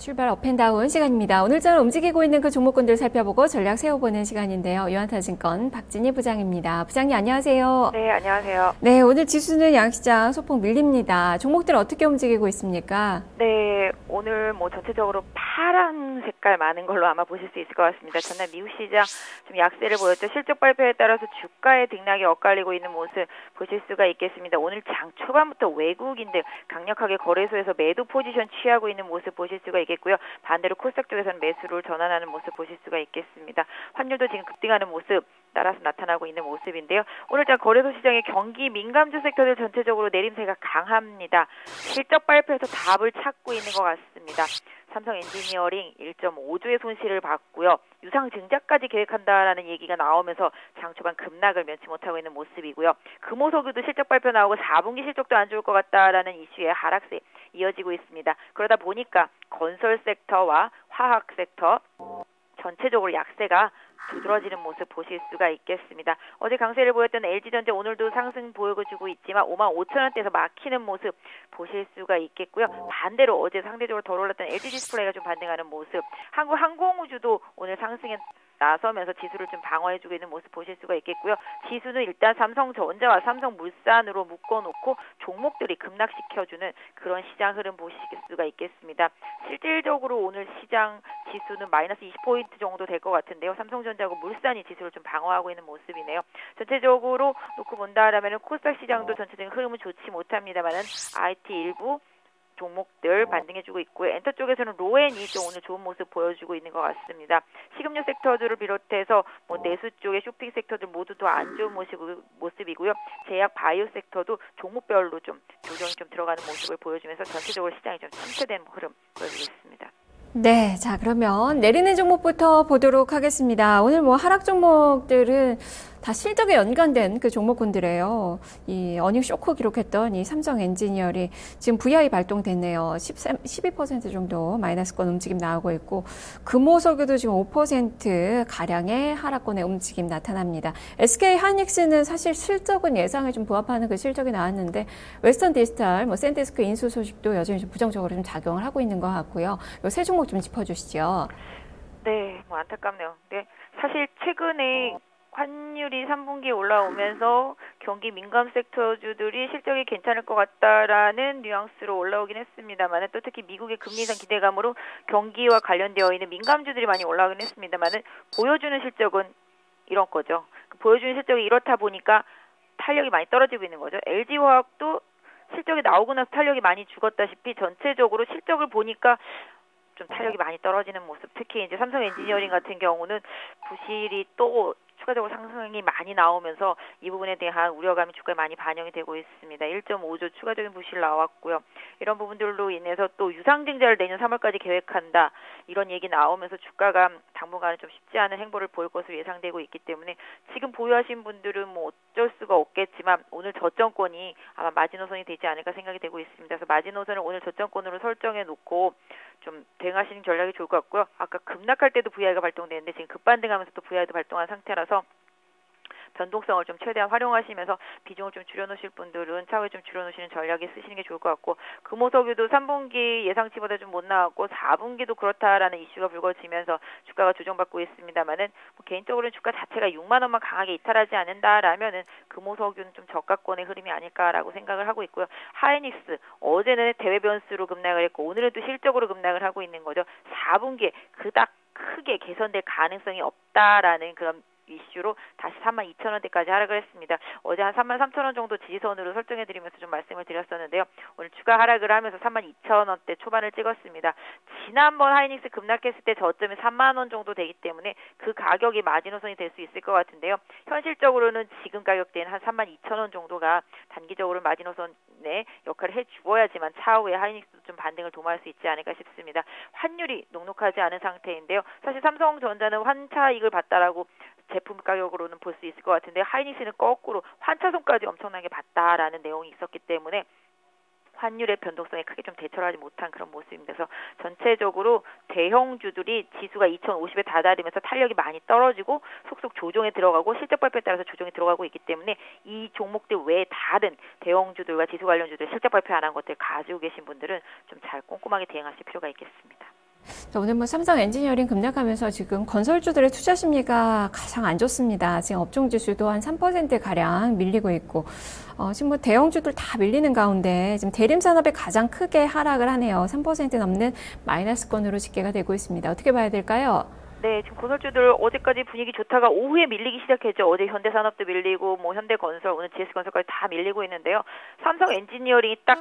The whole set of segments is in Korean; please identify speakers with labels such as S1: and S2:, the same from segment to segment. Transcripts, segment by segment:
S1: 출발 업앤다운 시간입니다. 오늘처럼 움직이고 있는 그 종목군들 살펴보고 전략 세워보는 시간인데요. 유한타증권 박진희 부장입니다. 부장님 안녕하세요.
S2: 네, 안녕하세요.
S1: 네, 오늘 지수는 양시장 소폭 밀립니다. 종목들 어떻게 움직이고 있습니까?
S2: 네, 오늘 전체적으로 파란 색깔 많은 걸로 아마 보실 수 있을 것 같습니다. 전날 미국 시장 좀 약세를 보였죠. 실적 발표에 따라서 주가의 등락이 엇갈리고 있는 모습 보실 수가 있겠습니다. 오늘 장 초반부터 외국인들 강력하게 거래소에서 매도 포지션 취하고 있는 모습 보실 수가 있겠고요. 반대로 코스닥 쪽에서는 매수를 전환하는 모습 보실 수가 있겠습니다. 환율도 지금 급등하는 모습 따라서 나타나고 있는 모습인데요. 오늘장 거래소 시장의 경기 민감주 섹터들 전체적으로 내림세가 강합니다. 실적 발표에서 답을 찾고 있는 것 같습니다. 삼성 엔지니어링 1.5조의 손실을 봤고요. 유상 증자까지 계획한다라는 얘기가 나오면서 장 초반 급락을 면치 못하고 있는 모습이고요. 금호석유도 실적 발표 나오고 4분기 실적도 안 좋을 것 같다라는 이슈에 하락세 이어지고 있습니다. 그러다 보니까 건설 섹터와 화학 섹터 전체적으로 약세가 두드러지는 모습 보실 수가 있겠습니다. 어제 강세를 보였던 LG전자 오늘도 상승 보여주고 있지만 55,000원대에서 막히는 모습 보실 수가 있겠고요. 반대로 어제 상대적으로 덜 올랐던 LG디스플레이가 좀 반등하는 모습, 한국항공우주도 오늘 상승에 나서면서 지수를 좀 방어해주고 있는 모습 보실 수가 있겠고요. 지수는 일단 삼성전자와 삼성물산으로 묶어놓고 종목들이 급락시켜주는 그런 시장 흐름 보실 수가 있겠습니다. 실질적으로 오늘 시장 지수는 마이너스 20포인트 정도 될 것 같은데요. 삼성전자하고 물산이 지수를 좀 방어하고 있는 모습이네요. 전체적으로 놓고 본다라면 코스닥 시장도 전체적인 흐름은 좋지 못합니다만은 IT 일부 종목들 반등해주고 있고요. 엔터 쪽에서는 로엔이 좀 오늘 좋은 모습 보여주고 있는 것 같습니다. 식음료 섹터들을 비롯해서 내수 쪽의 쇼핑 섹터들 모두 더 안 좋은 모습이고요. 제약 바이오 섹터도 종목별로 좀 조정이 좀 들어가는 모습을 보여주면서 전체적으로 시장이 좀 침체된 흐름 보여주고 있습니다.
S1: 네, 자 그러면 내리는 종목부터 보도록 하겠습니다. 오늘 하락 종목들은 다 실적에 연관된 그 종목군들이에요. 이 어닝 쇼크 기록했던 이 삼성 엔지니어링 지금 VI 발동됐네요. 12% 정도 마이너스권 움직임 나오고 있고 금호석유도 지금 5% 가량의 하락권의 움직임 나타납니다. SK 하이닉스는 사실 실적은 예상에 좀 부합하는 그 실적이 나왔는데 웨스턴 디지털, 샌디스크 인수 소식도 여전히 좀 부정적으로 좀 작용을 하고 있는 것 같고요. 이 세 종목 좀 짚어주시죠.
S2: 네, 안타깝네요. 네, 사실 최근에 환율이 3분기에 올라오면서 경기 민감 섹터주들이 실적이 괜찮을 것 같다라는 뉘앙스로 올라오긴 했습니다만 또 특히 미국의 금리 인상 기대감으로 경기와 관련되어 있는 민감주들이 많이 올라오긴 했습니다만 보여주는 실적은 이런 거죠. 보여주는 실적이 이렇다 보니까 탄력이 많이 떨어지고 있는 거죠. LG화학도 실적이 나오고 나서 탄력이 많이 죽었다시피 전체적으로 실적을 보니까 좀 탄력이 많이 떨어지는 모습. 특히 이제 삼성 엔지니어링 같은 경우는 부실이 또 추가적으로 상승이 많이 나오면서 이 부분에 대한 우려감이 주가에 많이 반영이 되고 있습니다. 1.5조 추가적인 부실 나왔고요. 이런 부분들로 인해서 또 유상증자를 내년 3월까지 계획한다. 이런 얘기 나오면서 주가가 당분간은 좀 쉽지 않은 행보를 보일 것으로 예상되고 있기 때문에 지금 보유하신 분들은 어쩔 수가 없겠지만 오늘 저점권이 아마 마지노선이 되지 않을까 생각이 되고 있습니다. 그래서 마지노선을 오늘 저점권으로 설정해 놓고 좀 대응하시는 전략이 좋을 것 같고요. 아까 급락할 때도 VI가 발동되는데 지금 급반등하면서 또 VI도 발동한 상태라서 변동성을 좀 최대한 활용하시면서 비중을 좀 줄여놓으실 분들은 차후에 좀 줄여놓으시는 전략이 쓰시는 게 좋을 것 같고 금호석유도 3분기 예상치보다 좀 못 나왔고 4분기도 그렇다라는 이슈가 불거지면서 주가가 조정받고 있습니다만은 개인적으로는 주가 자체가 6만 원만 강하게 이탈하지 않는다라면은 금호석유는 좀 저가권의 흐름이 아닐까라고 생각을 하고 있고요. 하이닉스 어제는 대외 변수로 급락을 했고 오늘은 또 실적으로 급락을 하고 있는 거죠. 4분기에 그닥 크게 개선될 가능성이 없다라는 그런 이슈로 다시 32,000원대까지 하락을 했습니다. 어제 한 33,000원 정도 지지선으로 설정해드리면서 좀 말씀을 드렸었는데요. 오늘 추가 하락을 하면서 32,000원대 초반을 찍었습니다. 지난번 하이닉스 급락했을 때 저점이 3만 원 정도 되기 때문에 그 가격이 마지노선이 될 수 있을 것 같은데요. 현실적으로는 지금 가격대는 한 32,000원 정도가 단기적으로 마지노선의 역할을 해주어야지만 차후에 하이닉스도 좀 반등을 도모할 수 있지 않을까 싶습니다. 환율이 녹록하지 않은 상태인데요. 사실 삼성전자는 환차 이익을 봤다라고 제품 가격으로는 볼 수 있을 것 같은데 하이닉스는 거꾸로 환차손까지 엄청나게 봤다라는 내용이 있었기 때문에 환율의 변동성에 크게 좀 대처를 하지 못한 그런 모습입니다. 그래서 전체적으로 대형주들이 지수가 2,050에 다다르면서 탄력이 많이 떨어지고 속속 조정에 들어가고 실적 발표에 따라서 조정에 들어가고 있기 때문에 이 종목들 외에 다른 대형주들과 지수 관련주들 실적 발표 안 한 것들 가지고 계신 분들은 좀 잘 꼼꼼하게 대응하실 필요가 있겠습니다.
S1: 자, 오늘 뭐 삼성 엔지니어링 급락하면서 지금 건설주들의 투자 심리가 가장 안 좋습니다. 지금 업종 지수도 한 3%가량 밀리고 있고, 지금 뭐 대형주들 다 밀리는 가운데 지금 대림산업이 가장 크게 하락을 하네요. 3% 넘는 마이너스권으로 집계가 되고 있습니다. 어떻게 봐야 될까요?
S2: 네, 지금 건설주들 어제까지 분위기 좋다가 오후에 밀리기 시작했죠. 어제 현대산업도 밀리고 뭐 현대건설, 오늘 GS건설까지 다 밀리고 있는데요. 삼성 엔지니어링이 딱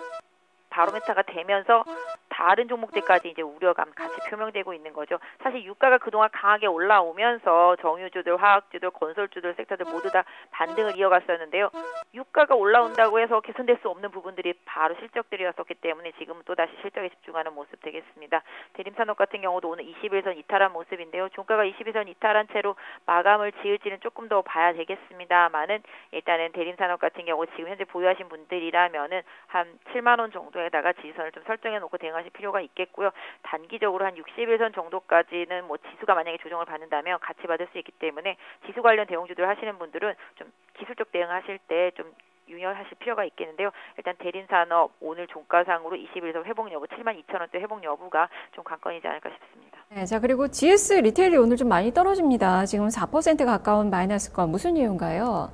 S2: 바로메타가 되면서 다른 종목들까지 이제 우려감 같이 표명되고 있는 거죠. 사실 유가가 그동안 강하게 올라오면서 정유주들, 화학주들, 건설주들 섹터들 모두 다 반등을 이어갔었는데요. 유가가 올라온다고 해서 개선될 수 없는 부분들이 바로 실적들이었었기 때문에 지금은 또다시 실적에 집중하는 모습 되겠습니다. 대림산업 같은 경우도 오늘 21선 이탈한 모습인데요. 종가가 21선 이탈한 채로 마감을 지을지는 조금 더 봐야 되겠습니다만은 일단은 대림산업 같은 경우 지금 현재 보유하신 분들이라면은 한 7만 원 정도에다가 지지선을 좀 설정해 놓고 대응하실 필요가 있겠고요. 단기적으로 한 61선 정도까지는 뭐 지수가 만약에 조정을 받는다면 같이 받을 수 있기 때문에 지수 관련 대형주들 하시는 분들은 좀 기술적 대응하실 때 좀 유념하실 필요가 있겠는데요. 일단 대림산업 오늘 종가상으로 21선 회복 여부 72,000원대 회복 여부가 좀 관건이지 않을까 싶습니다.
S1: 네, 자 그리고 GS 리테일이 오늘 좀 많이 떨어집니다. 지금 4% 가까운 마이너스권 무슨 이유인가요?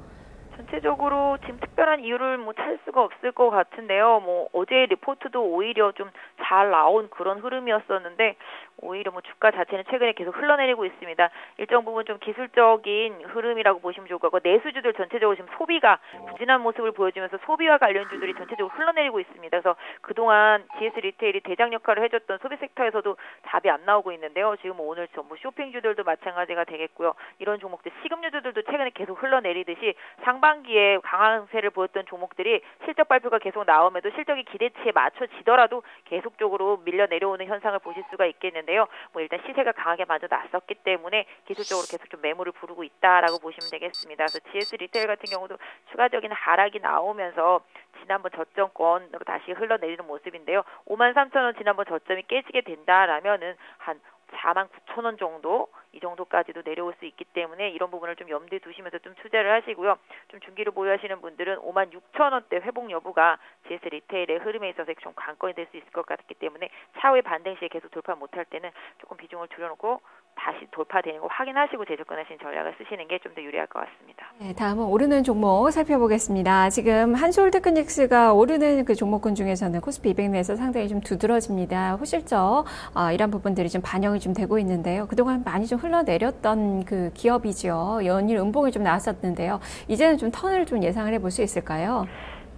S2: 전체적으로 지금 특별한 이유를 뭐 찾을 수가 없을 것 같은데요. 뭐 어제 리포트도 오히려 좀 잘 나온 그런 흐름이었었는데 오히려 뭐 주가 자체는 최근에 계속 흘러내리고 있습니다. 일정 부분 좀 기술적인 흐름이라고 보시면 좋을 것 같고 내수주들 전체적으로 지금 소비가 부진한 모습을 보여주면서 소비와 관련주들이 전체적으로 흘러내리고 있습니다. 그래서 그동안 GS 리테일이 대장 역할을 해줬던 소비 섹터에서도 답이 안 나오고 있는데요. 지금 오늘 전부 쇼핑주들도 마찬가지가 되겠고요. 이런 종목들 식음유주들도 최근에 계속 흘러내리듯이 상반기에 강한세를 보였던 종목들이 실적 발표가 계속 나오면서 실적이 기대치에 맞춰지더라도 계속적으로 밀려 내려오는 현상을 보실 수가 있겠는데요. 뭐 일단 시세가 강하게 먼저 났었기 때문에 기술적으로 계속 좀 매물을 부르고 있다라고 보시면 되겠습니다. 그래서 GS 리테일 같은 경우도 추가적인 하락이 나오면서 지난번 저점권으로 다시 흘러내리는 모습인데요. 53,000원 지난번 저점이 깨지게 된다라면은 한 49,000원 정도 이 정도까지도 내려올 수 있기 때문에 이런 부분을 좀 염두에 두시면서 좀 투자를 하시고요. 좀 중기를 보유하시는 분들은 56,000원대 회복 여부가 GS 리테일의 흐름에 있어서 좀 관건이 될 수 있을 것 같기 때문에 차후에 반등 시에 계속 돌파 못할 때는 조금 비중을 줄여놓고 다시 돌파되는 거 확인하시고 재접근하시는 전략을 쓰시는 게 좀 더 유리할 것 같습니다.
S1: 네, 다음은 오르는 종목 살펴보겠습니다. 지금 한솔테크닉스가 오르는 그 종목군 중에서는 코스피 200 내에서 상당히 좀 두드러집니다. 호실적 이런 부분들이 좀 반영이 좀 되고 있는데요. 그동안 많이 좀 흘러내렸던 그 기업이죠. 연일 음봉이 좀 나왔었는데요. 이제는 좀 턴을 좀 예상을 해볼 수 있을까요?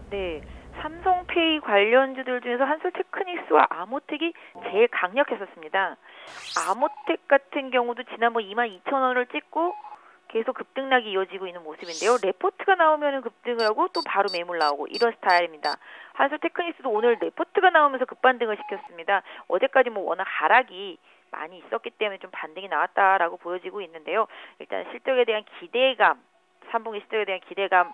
S2: 네. 삼성페이 관련주들 중에서 한솔테크닉스와 아모텍이 제일 강력했었습니다. 아모텍 같은 경우도 지난번 22,000원을 찍고 계속 급등락이 이어지고 있는 모습인데요. 레포트가 나오면 급등을 하고 또 바로 매물 나오고 이런 스타일입니다. 한솔테크닉스도 오늘 레포트가 나오면서 급반등을 시켰습니다. 어제까지 뭐 워낙 하락이 많이 있었기 때문에 좀 반등이 나왔다라고 보여지고 있는데요. 일단 실적에 대한 기대감, 3분기 실적에 대한 기대감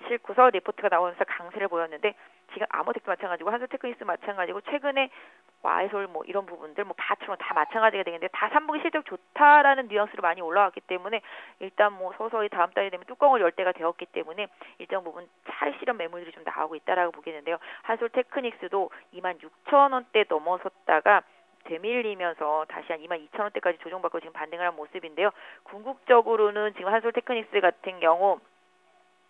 S2: 싣고서 리포트가 나오면서 강세를 보였는데 지금 아모텍도 마찬가지고 한솔테크닉스 마찬가지고 최근에 와이솔 뭐 이런 부분들 뭐 바처럼 다 마찬가지가 되겠는데 다 3분기 실적 좋다라는 뉘앙스로 많이 올라왔기 때문에 일단 뭐 서서히 다음 달이 되면 뚜껑을 열 때가 되었기 때문에 일정 부분 차익 실현 매물들이 좀 나오고 있다라고 보겠는데요. 한솔테크닉스도 26,000원대 넘어섰다가 되밀리면서 다시 한 22,000원대까지 조정받고 지금 반등을 한 모습인데요. 궁극적으로는 지금 한솔테크닉스 같은 경우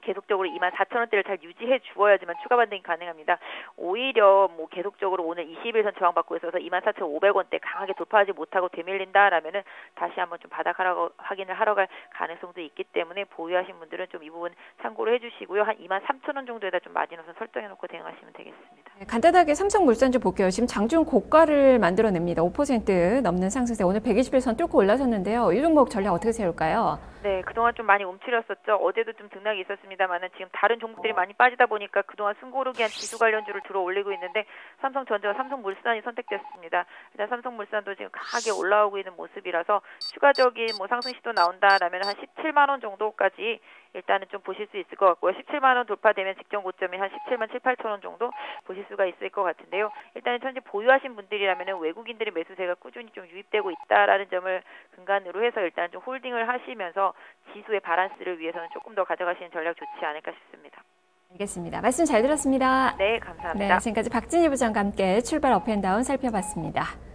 S2: 계속적으로 24,000원대를 잘 유지해 주어야지만 추가 반등이 가능합니다. 오히려 뭐 계속적으로 오늘 21선 저항받고 있어서 24,500원대 강하게 돌파하지 못하고 되밀린다라면은 다시 한번 좀 바닥 확인을 하러 갈 가능성도 있기 때문에 보유하신 분들은 좀 이 부분 참고를 해주시고요. 한 23,000원 정도에다 좀 마지노선 설정해놓고 대응하시면 되겠습니다.
S1: 네, 간단하게 삼성물산 좀 볼게요. 지금 장중 고가를 만들어냅니다. 5% 넘는 상승세. 오늘 121선 뚫고 올라섰는데요. 이 종목 전략 어떻게 세울까요?
S2: 네, 그동안 좀 많이 움츠렸었죠. 어제도 좀 등락이 있었습니다만은 지금 다른 종목들이 많이 빠지다 보니까 그동안 숨고르기 한 지수 관련주를 들어 올리고 있는데 삼성전자와 삼성물산이 선택됐습니다. 일단 삼성물산도 지금 강하게 올라오고 있는 모습이라서 추가적인 뭐 상승 시도 나온다라면 한 17만 원 정도까지 일단은 좀 보실 수 있을 것 같고요. 17만 원 돌파되면 직전 고점이 한 17만 7, 8천 원 정도 보실 수가 있을 것 같은데요. 일단은 현재 보유하신 분들이라면 외국인들의 매수세가 꾸준히 좀 유입되고 있다라는 점을 근간으로 해서 일단 좀 홀딩을 하시면서 지수의 바란스를 위해서는 조금 더 가져가시는 전략 좋지 않을까 싶습니다.
S1: 알겠습니다. 말씀 잘 들었습니다.
S2: 네, 감사합니다.
S1: 네, 지금까지 박진희 부장과 함께 출발 업앤다운 살펴봤습니다.